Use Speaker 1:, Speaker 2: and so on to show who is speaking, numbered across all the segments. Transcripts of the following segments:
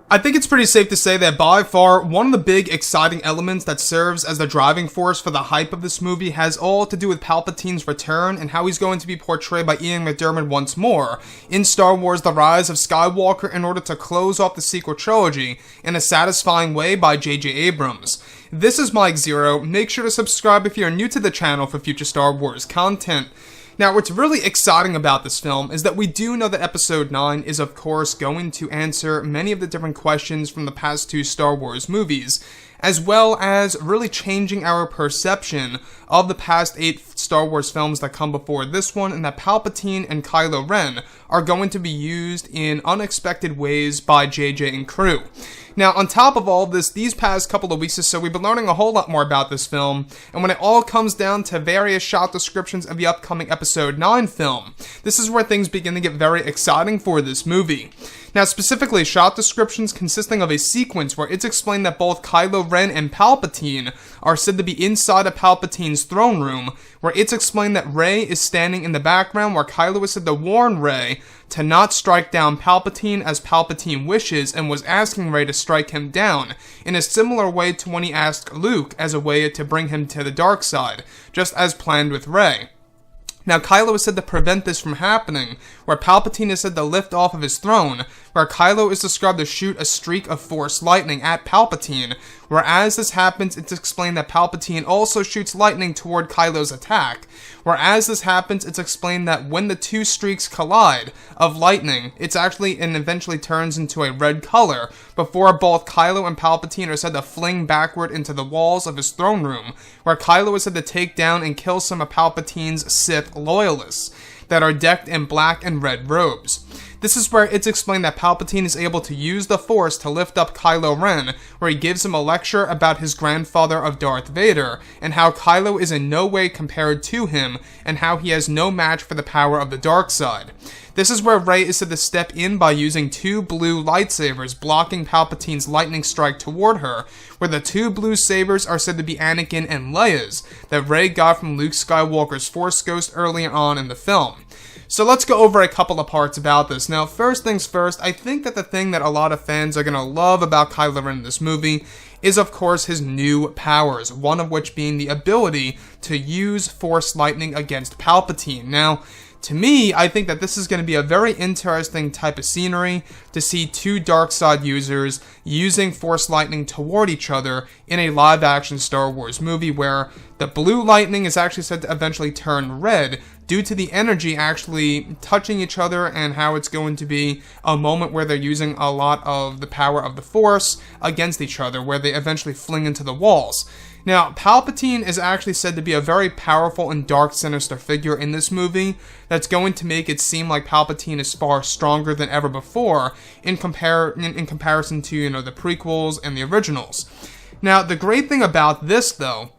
Speaker 1: I think it's pretty safe to say that by far, one of the big exciting elements that serves as the driving force for the hype of this movie has all to do with Palpatine's return and how he's going to be portrayed by Ian McDiarmid once more in Star Wars The Rise of Skywalker in order to close off the sequel trilogy in a satisfying way by J.J. Abrams. This is Mike Zero. Make sure to subscribe if you're new to the channel for future Star Wars content. Now, what's really exciting about this film is that we do know that Episode 9 is, of course, going to answer many of the different questions from the past two Star Wars movies, as well as really changing our perception of the past 8 Star Wars films that come before this one, and that Palpatine and Kylo Ren are going to be used in unexpected ways by JJ and crew. Now, on top of all of this, these past couple of weeks or so, we've been learning a whole lot more about this film, and when it all comes down to various shot descriptions of the upcoming Episode 9 film, this is where things begin to get very exciting for this movie. Now, specifically, shot descriptions consisting of a sequence where it's explained that both Kylo Ren and Palpatine are said to be inside of Palpatine's throne room, where it's explained that Rey is standing in the background, where Kylo is said to warn Rey to not strike down Palpatine as Palpatine wishes, and was asking Rey to strike him down, in a similar way to when he asked Luke as a way to bring him to the dark side, just as planned with Rey. Now, Kylo is said to prevent this from happening, where Palpatine is said to lift off of his throne, where Kylo is described to shoot a streak of Force lightning at Palpatine, where as this happens, it's explained that Palpatine also shoots lightning toward Kylo's attack, where as this happens, it's explained that when the two streaks collide of lightning, it's actually and eventually turns into a red color, before both Kylo and Palpatine are said to fling backward into the walls of his throne room, where Kylo is said to take down and kill some of Palpatine's Sith loyalists that are decked in black and red robes. This is where it's explained that Palpatine is able to use the Force to lift up Kylo Ren, where he gives him a lecture about his grandfather of Darth Vader, and how Kylo is in no way compared to him, and how he has no match for the power of the dark side. This is where Rey is said to step in by using 2 blue lightsabers blocking Palpatine's lightning strike toward her, where the 2 blue sabers are said to be Anakin and Leia's, that Rey got from Luke Skywalker's Force Ghost earlier on in the film. So let's go over a couple of parts about this. Now, first things first, I think that the thing that a lot of fans are going to love about Kylo Ren in this movie is, of course, his new powers, one of which being the ability to use Force lightning against Palpatine. Now, to me, I think that this is going to be a very interesting type of scenery to see 2 dark side users using Force lightning toward each other in a live-action Star Wars movie where the blue lightning is actually said to eventually turn red due to the energy actually touching each other, and how it's going to be a moment where they're using a lot of the power of the Force against each other, where they eventually fling into the walls. Now, Palpatine is actually said to be a very powerful and dark, sinister figure in this movie that's going to make it seem like Palpatine is far stronger than ever before in comparison to, the prequels and the originals. Now, the great thing about this, though,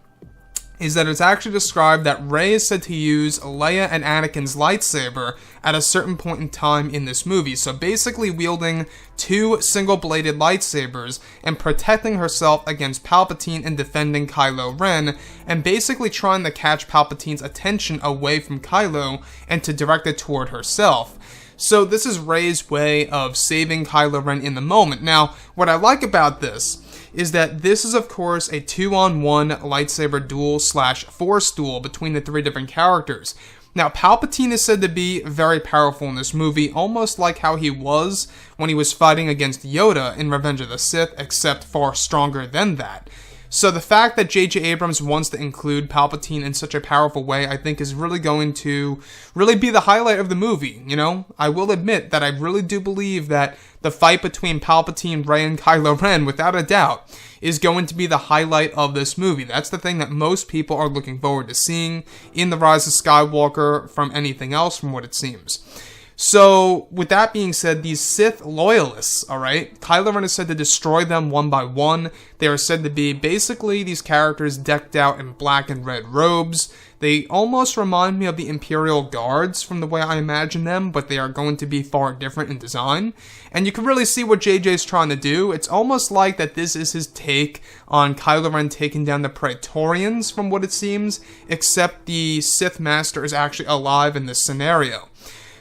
Speaker 1: is that it's actually described that Rey is said to use Leia and Anakin's lightsaber at a certain point in time in this movie. So basically wielding 2 single-bladed lightsabers and protecting herself against Palpatine and defending Kylo Ren, and basically trying to catch Palpatine's attention away from Kylo and to direct it toward herself. So this is Rey's way of saving Kylo Ren in the moment. Now, what I like about this is that this is, of course, a 2-on-1 lightsaber duel / Force duel between the 3 different characters. Now, Palpatine is said to be very powerful in this movie, almost like how he was when he was fighting against Yoda in Revenge of the Sith, except far stronger than that. So the fact that J.J. Abrams wants to include Palpatine in such a powerful way, I think is really going to be the highlight of the movie, I will admit that I really do believe that the fight between Palpatine, Rey, and Kylo Ren, without a doubt, is going to be the highlight of this movie. That's the thing that most people are looking forward to seeing in The Rise of Skywalker from anything else, from what it seems. So, with that being said, these Sith loyalists, alright, Kylo Ren is said to destroy them one by one. They are said to be basically these characters decked out in black and red robes. They almost remind me of the Imperial Guards from the way I imagine them, but they are going to be far different in design. And you can really see what JJ's trying to do. It's almost like that this is his take on Kylo Ren taking down the Praetorians, from what it seems, except the Sith Master is actually alive in this scenario.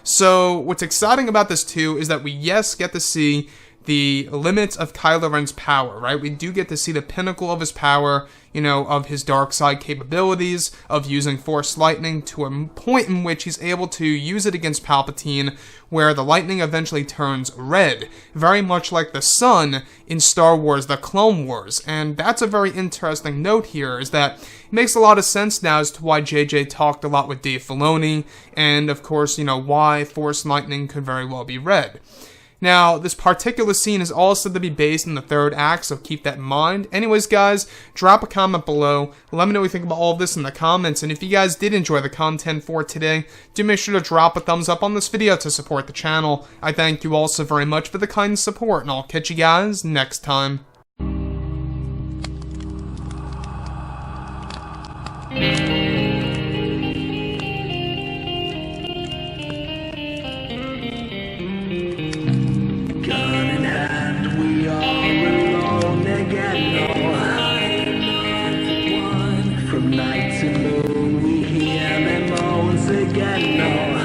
Speaker 1: So, what's exciting about this too is that we, yes, get to see the limits of Kylo Ren's power, right? We do get to see the pinnacle of his power, of his dark side capabilities, of using Force lightning to a point in which he's able to use it against Palpatine, where the lightning eventually turns red, very much like the sun in Star Wars: The Clone Wars. And that's a very interesting note here, is that it makes a lot of sense now as to why JJ talked a lot with Dave Filoni, and of course, why Force lightning could very well be red. Now, this particular scene is all said to be based in the third act, so keep that in mind. Anyways, guys, drop a comment below. Let me know what you think about all of this in the comments, and if you guys did enjoy the content for today, do make sure to drop a thumbs up on this video to support the channel. I thank you all so very much for the kind support, and I'll catch you guys next time.
Speaker 2: Night to moon, we hear them moans again. No.